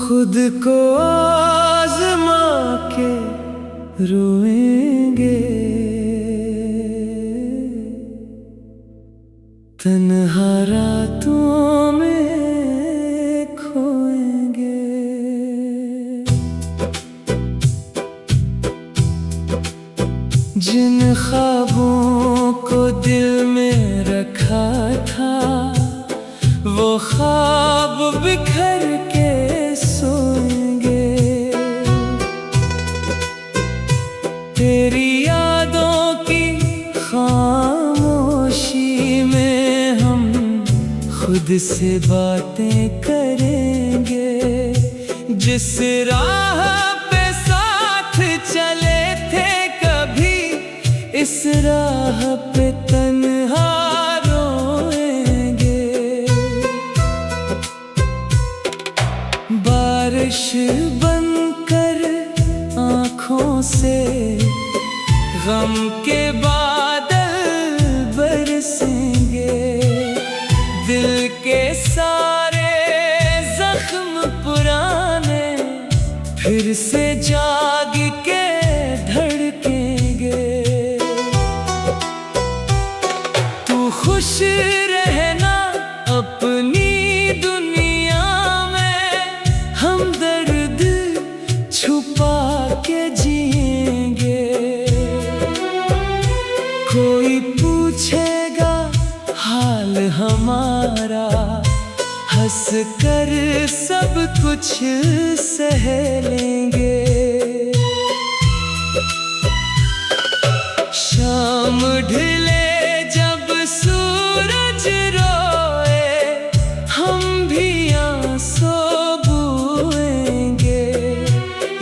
खुद को आज़मा के रोएंगे, तन्हा रातों में खोएंगे। जिन ख्वाबों को दिल में रखा था, वो ख्वाब बिखर के सोएंगे। तेरी यादों की खामोशी में हम खुद से बातें करेंगे। जिस राह पे साथ चले थे कभी, इस राह पे तन्हा बारिश बनकर आँखों से गम के बादल बरसेंगे। दिल के सारे जख्म पुराने फिर से जाग के धड़केंगे। तू खुश रहना अपनी दुनिया में, हम दर्द छुपा के जिएंगे। कोई पूछेगा हाल हमारा, हंस कर सब कुछ सह लेंगे। शाम ढले जब सूरज रोए, हम भी आंसू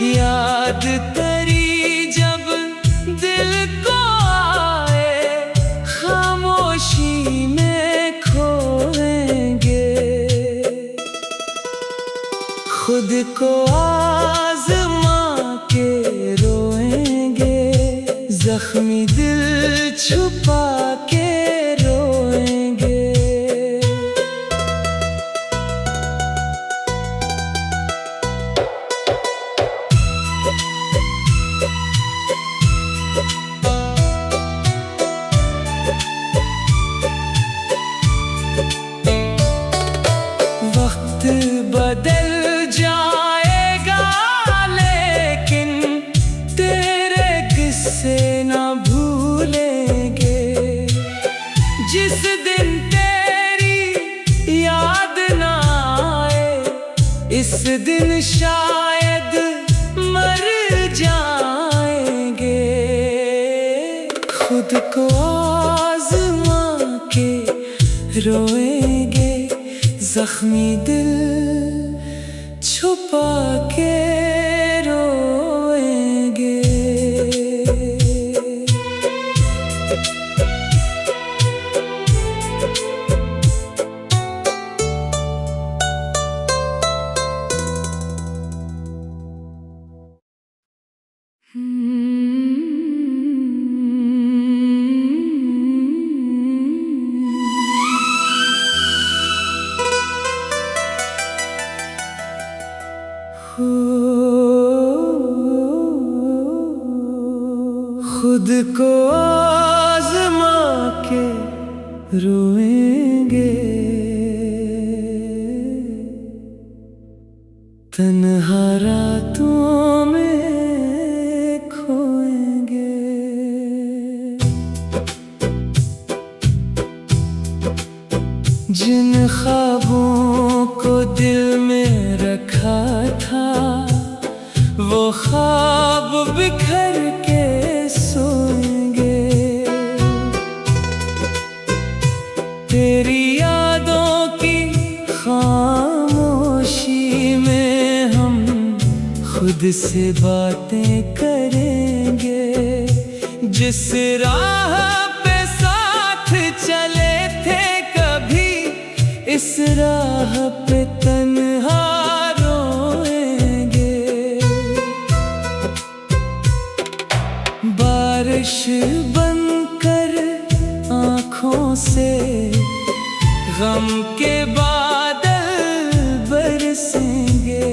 याद तेरी जब दिल को आए, खामोशी में खोएंगे। खुद को आज़मा के रोएंगे, जख्मी दिल छुपा के रोएंगे। वक्त बदल जाएगा लेकिन तेरे किस्से ना भूलेंगे। जिस दिन तेरी याद ना आए, इस दिन शायद मर जाएंगे। खुद को आज़मा के रोएंगे, जख्मी दिल छुपा के रोएंगे। खुद को आज़मा के रोएंगे, तन्हा रातों में खोएंगे। जिन ख्वाबों को दिल में रखा था, वो ख्वाब बिखर के सोएंगे। तेरी यादों की खामोशी में हम खुद से बातें करेंगे। जिस राह पे साथ चले थे कभी, इस राह पे तन्हा बारिश बनकर आँखों से गम के बादल बरसेंगे।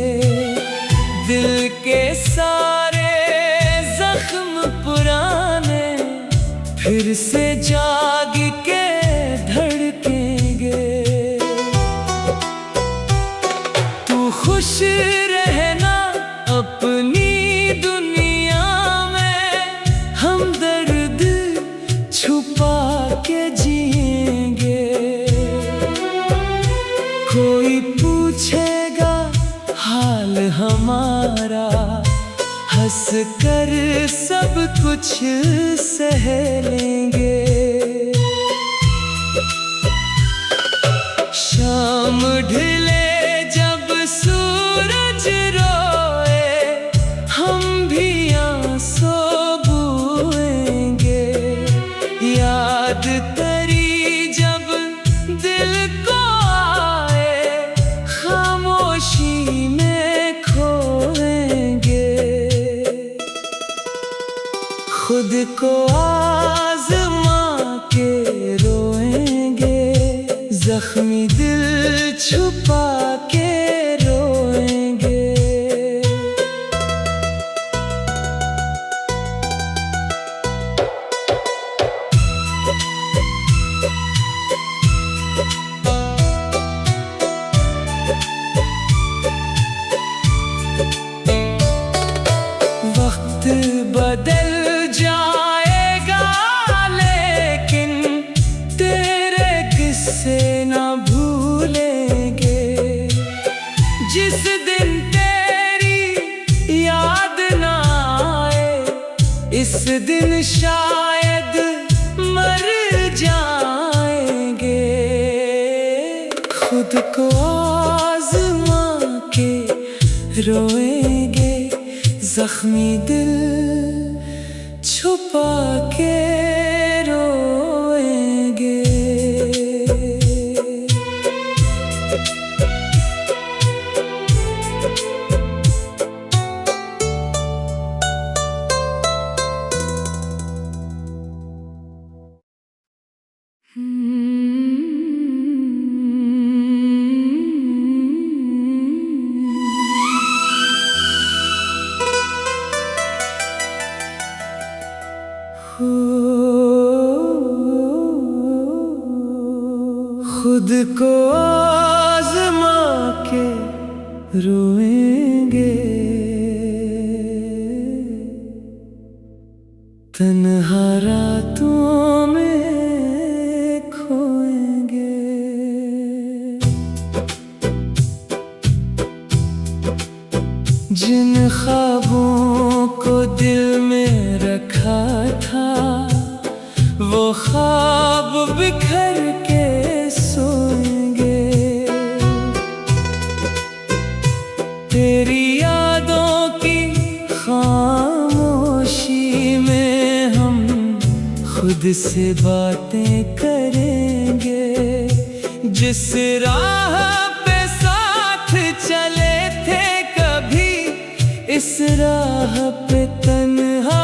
खुश रहना अपनी दुनिया में, हम दर्द छुपा के जिएंगे। कोई पूछेगा हाल हमारा, हंस कर सब कुछ सह लेंगे। शाम ढले जब सूरज रोए, हम भी आंसू बूएंगे। याद तेरी जब दिल को आए, खामोशी में खोएंगे। खुद को आज़मा के रोएंगे, जख्मी दिल छुपा के रोएंगे। वक्त बदल जाएगा लेकिन तेरे किस्से ना भूलेंगे। जिस दिन तेरी याद ना आए, इस दिन शायद मर जाएंगे। खुद को आज़मा के रोएंगे, जख्मी दिल छुपा के रोएंगे। खुद को आज़मा के रोएंगे, तन्हा रातों में खोएंगे। जिन ख्वाबों को दिल में रखा था, वो ख्वाब बिखर के सोएंगे। तेरी यादों की खामोशी में हम खुद से बातें करेंगे। जिस राह पे साथ चले थे कभी, इस राह पे तन्हा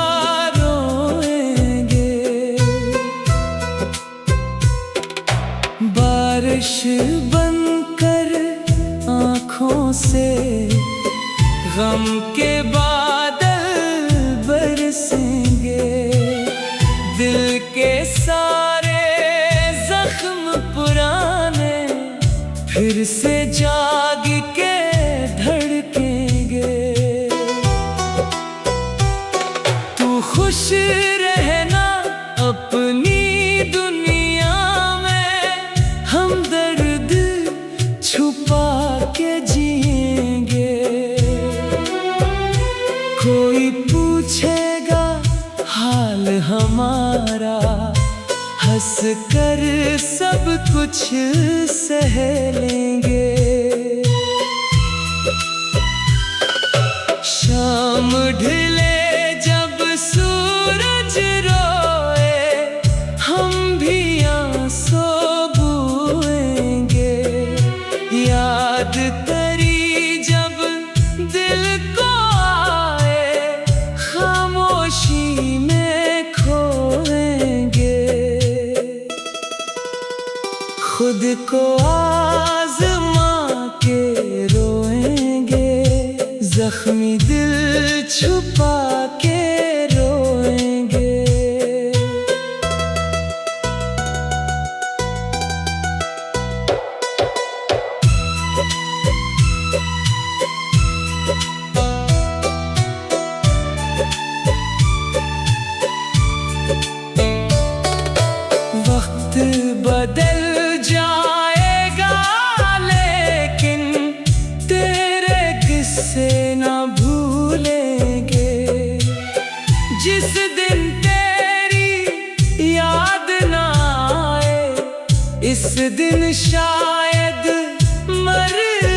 बारिश बनकर आँखों से गम के बादल बरसेंगे। दिल के सारे जख्म पुराने फिर से जाग के धड़केंगे। तू खुश रहना अपनी दुनिया में, हम दर्द छुपा के जिएंगे। कोई पूछेगा हाल हमारा, हंस कर सब कुछ सह लेंगे। शाम ढले जब सूरज रोए, हम भी आंसू बूएंगे। याद तेरी जब दिल को आए, खामोशी में खोएंगे। खुद को आज़मा के रोएंगे, जख्मी दिल छुपा के रोएंगे। दिन शायद मर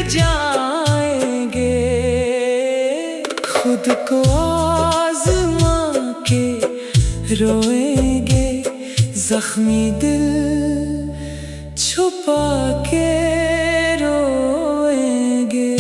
जाएंगे, खुद को आज़मा के रोएंगे, जख्मी दिल छुपा के रोएंगे।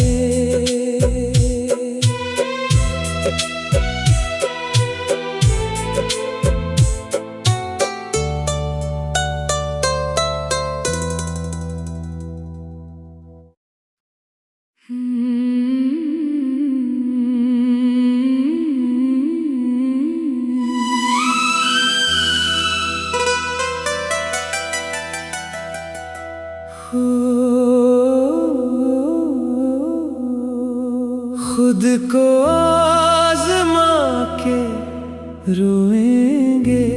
खुद को आज़मा के रोएंगे,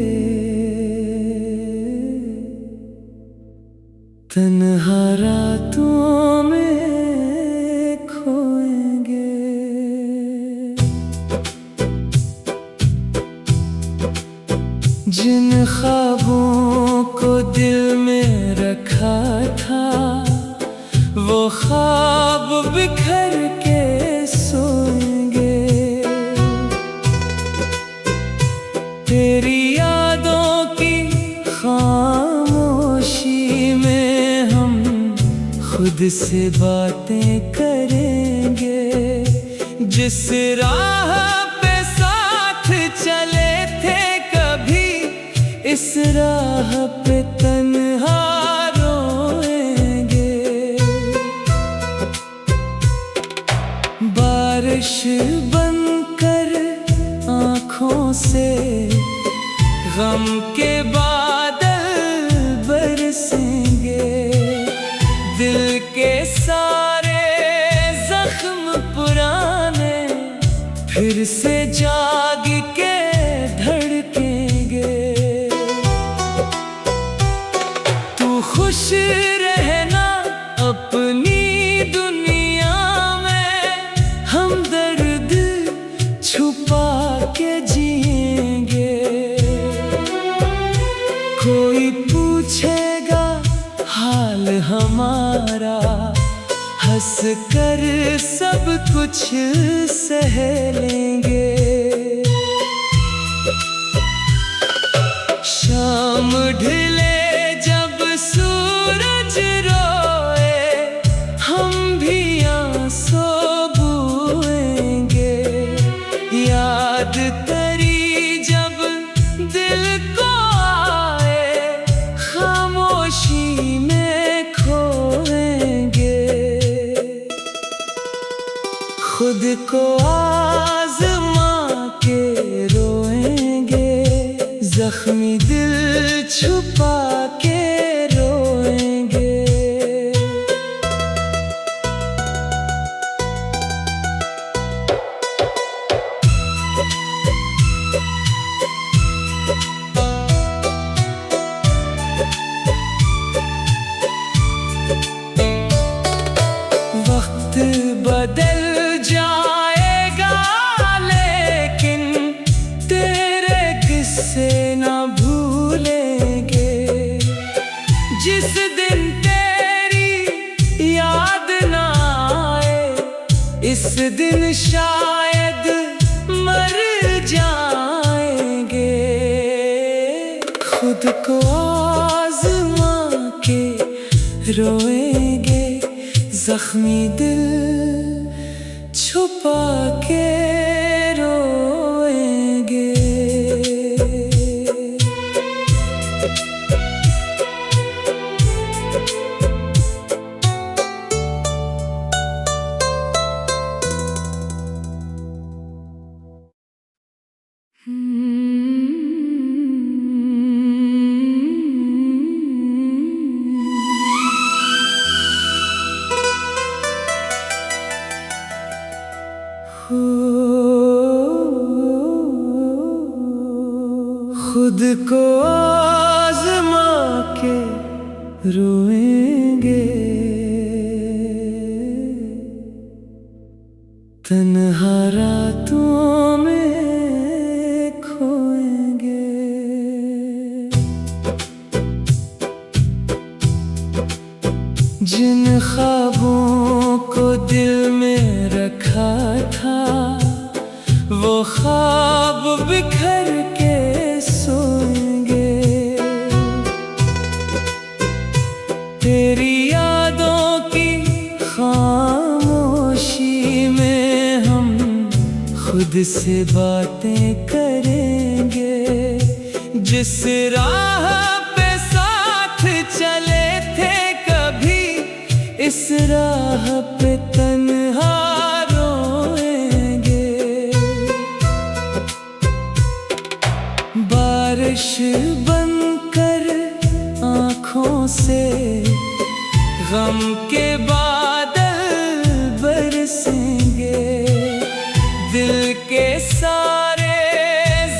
तन्हा रातों में खोएंगे। जिन ख्वाबों को दिल में रखा था, वो ख्वाब बिखर के सोएंगे। तेरी यादों की खामोशी में हम खुद से बातें करेंगे। जिस राह पे साथ चले थे कभी, इस राह पे तन्हा रोएंगे। बारिश बनकर आँखों से गम के बादल बरसेंगे। दिल के सारे जख्म पुराने फिर से जाग के धड़केंगे। तू खुश रहना अपनी दुनिया में, हम दर्द छुपा के जिएंगे। कोई पूछेगा हाल हमारा, हंस कर सब कुछ सह लेंगे। शाम ढले जब सूरज रोए, हम भी आंसू बूएंगे। याद तेरी जब दिल को आए, खामोशी में खोएंगे। खुद को आज़मा के रोएंगे, जख्मी दिल छुपा के रोएंगे। वक्त बदल जाएगा लेकिन तेरे किस्से ना भूलेंगे। जिस दिन तेरी याद ना आए, इस दिन शायद मर जाएंगे। खुद को आज़मा के रोएंगे, जख्मी दिल छुपा के रोएंगे। खुद को आज़मा के रोएंगे, तन्हा रातों में खोएंगे। से बातें करेंगे, जिस राह पे साथ चले थे कभी, इस राह पे तन्हा रोएंगे। बारिश बनकर आँखों से गम के बादल बरसेंगे, दिल के सारे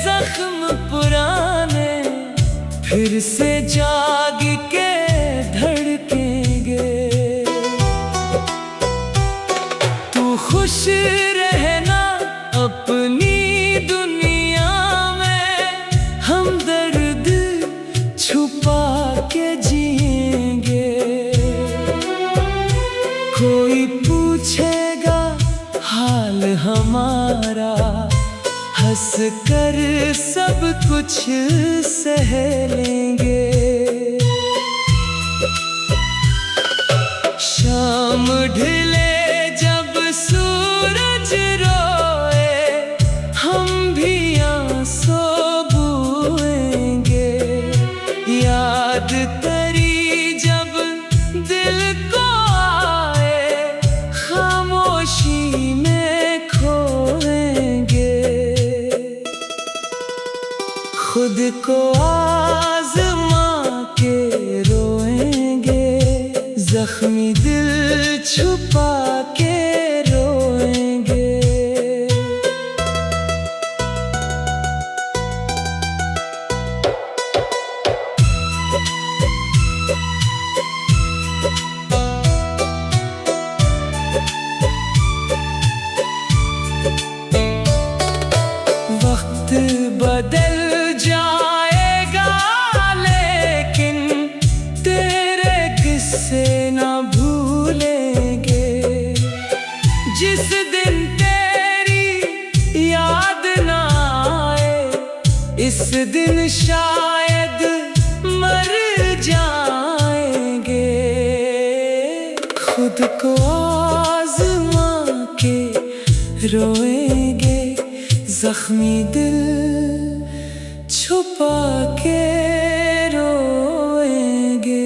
जख्म पुराने फिर से जाग के धड़केंगे। तू खुश रहना अपनी दुनिया में, हम दर्द छुपा के जिएंगे। कोई पूछेगा हाल हमारा, हंस कर सब कुछ सह लेंगे। शाम ढले जब सूरज रोए, हम भी आंसू बूएंगे। याद तेरी जब दिल को आए, खामोशी में खोएंगे। खुद को आज़मा के रोएंगे, जख्मी दिल छुपा के रोएंगे। वक्त बदल जाएगा लेकिन तेरे किस्से ना भूलेंगे। जिस दिन तेरी याद ना आए, इस दिन शायद मर जाएंगे। खुद को आज़मा के रोएंगे, जख्मी दिल छुपा के रोएंगे।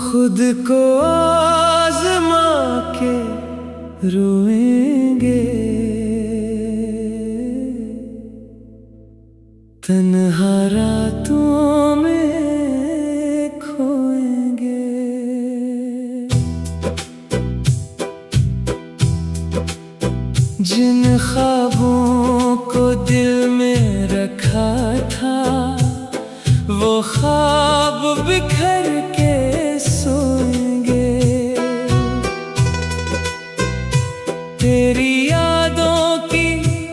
खुद को आज़मा के रोएंगे, तन्हा रातों में खोएंगे। जिन ख्वाबों को दिल में रखा था, वो ख्वाब बिखर के सोएंगे। तेरी यादों की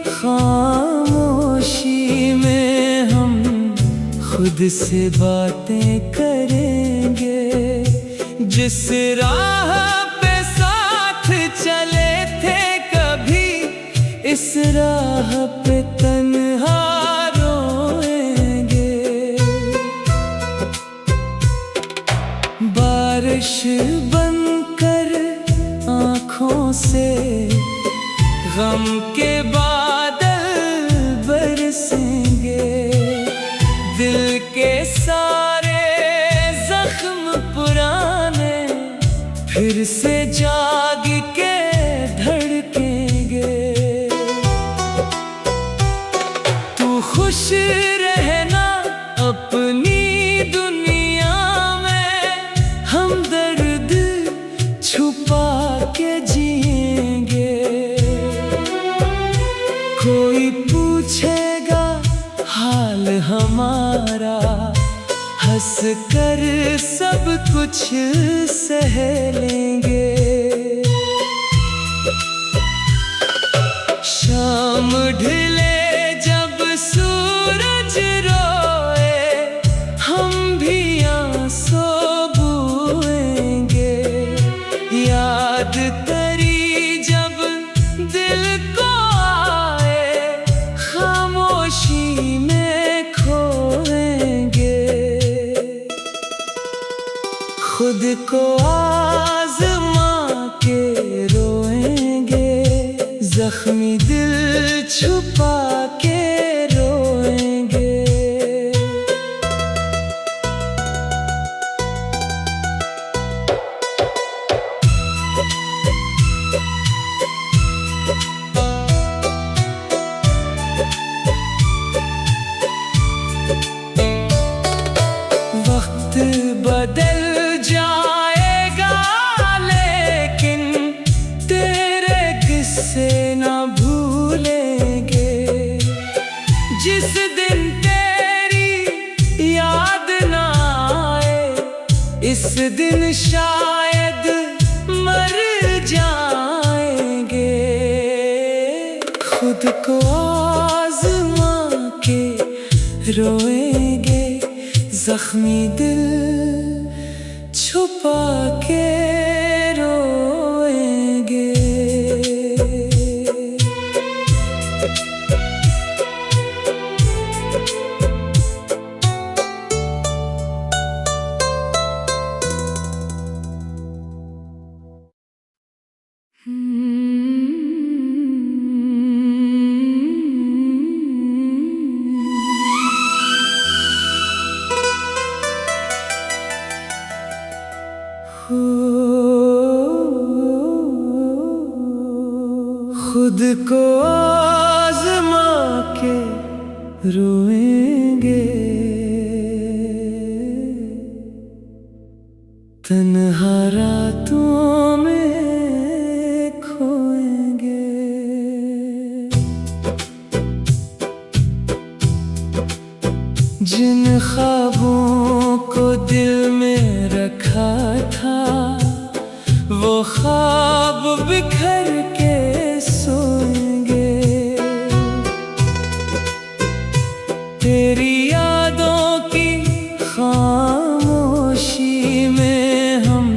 खामोशी में हम खुद से बातें करेंगे, जिस राह पे साथ चले थे कभी, इस राह पे तन्हा बारिश बनकर आँखों से गम के बादल बरसेंगे, दिल के सारे जख्म पुराने फिर से जाग के धड़केंगे। तू खुश रहना अपनी दुनिया में, हम दर्द छुपा के जिएंगे। कोई पूछेगा हाल हमारा, हंस कर सब कुछ सह लेंगे। शाम याद तेरी जब दिल को आए, खामोशी में खोएंगे। खुद को आज़मा के रोएंगे, जख्मी दिल छुपा के रोएंगे। वक्त बदल जाएगा लेकिन तेरे किस्से ना भूलेंगे। जिस दिन तेरी याद ना आए, इस दिन शायद मर जाएंगे। खुद को आज़मा के रोएंगे, जख्मी दिल छुपा के रोएंगे। खुद को आज़मा के रोएंगे, तन्हा रातों में खोएंगे। जिन ख्वाबों को दिल में रखा था, वो ख्वाब बिखर के सोएंगे। तेरी यादों की खामोशी में हम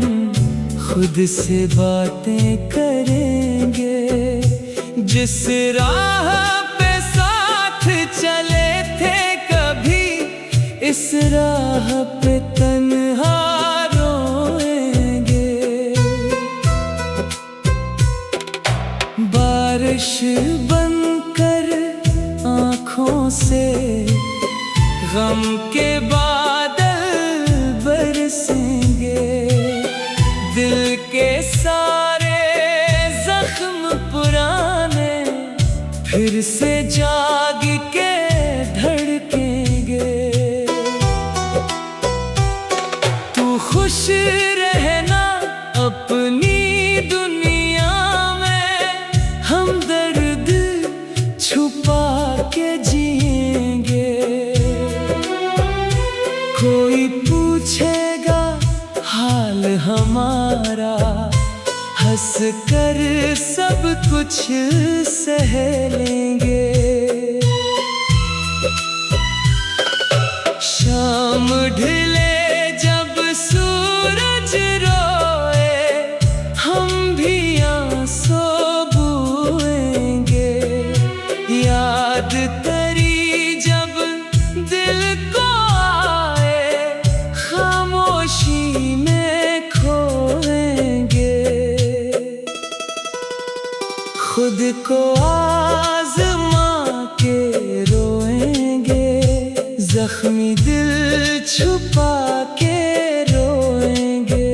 खुद से बातें करेंगे। जिस राह पे साथ चले थे कभी, इस राह पे तन्हा रोएंगे। बारिश बनकर आँखों से गम के बादल बरसेंगे। दिल के सारे जख्म पुराने फिर से जाग के धड़केंगे। तू खुश रहना अपनी दुनिया में, हम दर्द छुपा के जिएंगे। कोई पूछेगा हाल हमारा, हंस कर सब कुछ सह लेंगे। शाम ढले जब सूरज रोए, हम भी आंसू बूएंगे। याद तेरी जब दिल को आए, खामोशी में खोएंगे। खुद को आज़मा के रोएंगे, जख्मी दिल छुपा के रोएंगे।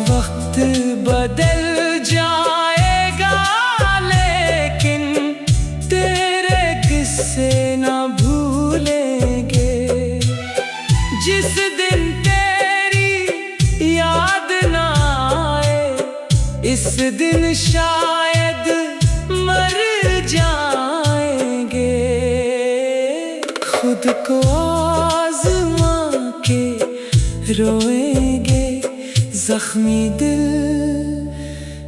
वक्त बदल जाएगा लेकिन तेरे किस्से ना भूलेंगे। जिस दिन तेरी याद ना आए, इस दिन शायद मर जाएंगे। खुद को आज़मा के रोएंगे, जख्म जख्मी दिल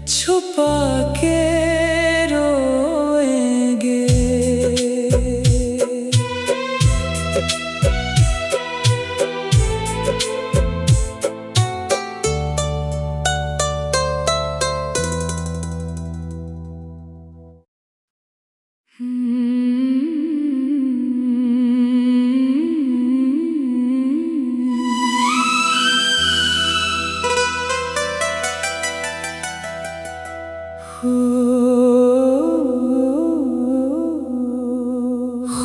छुपा के रोएंगे।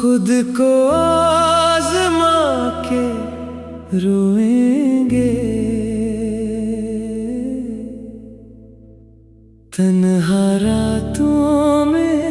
खुद को आज़मा के रोएंगे, तन्हा रातों में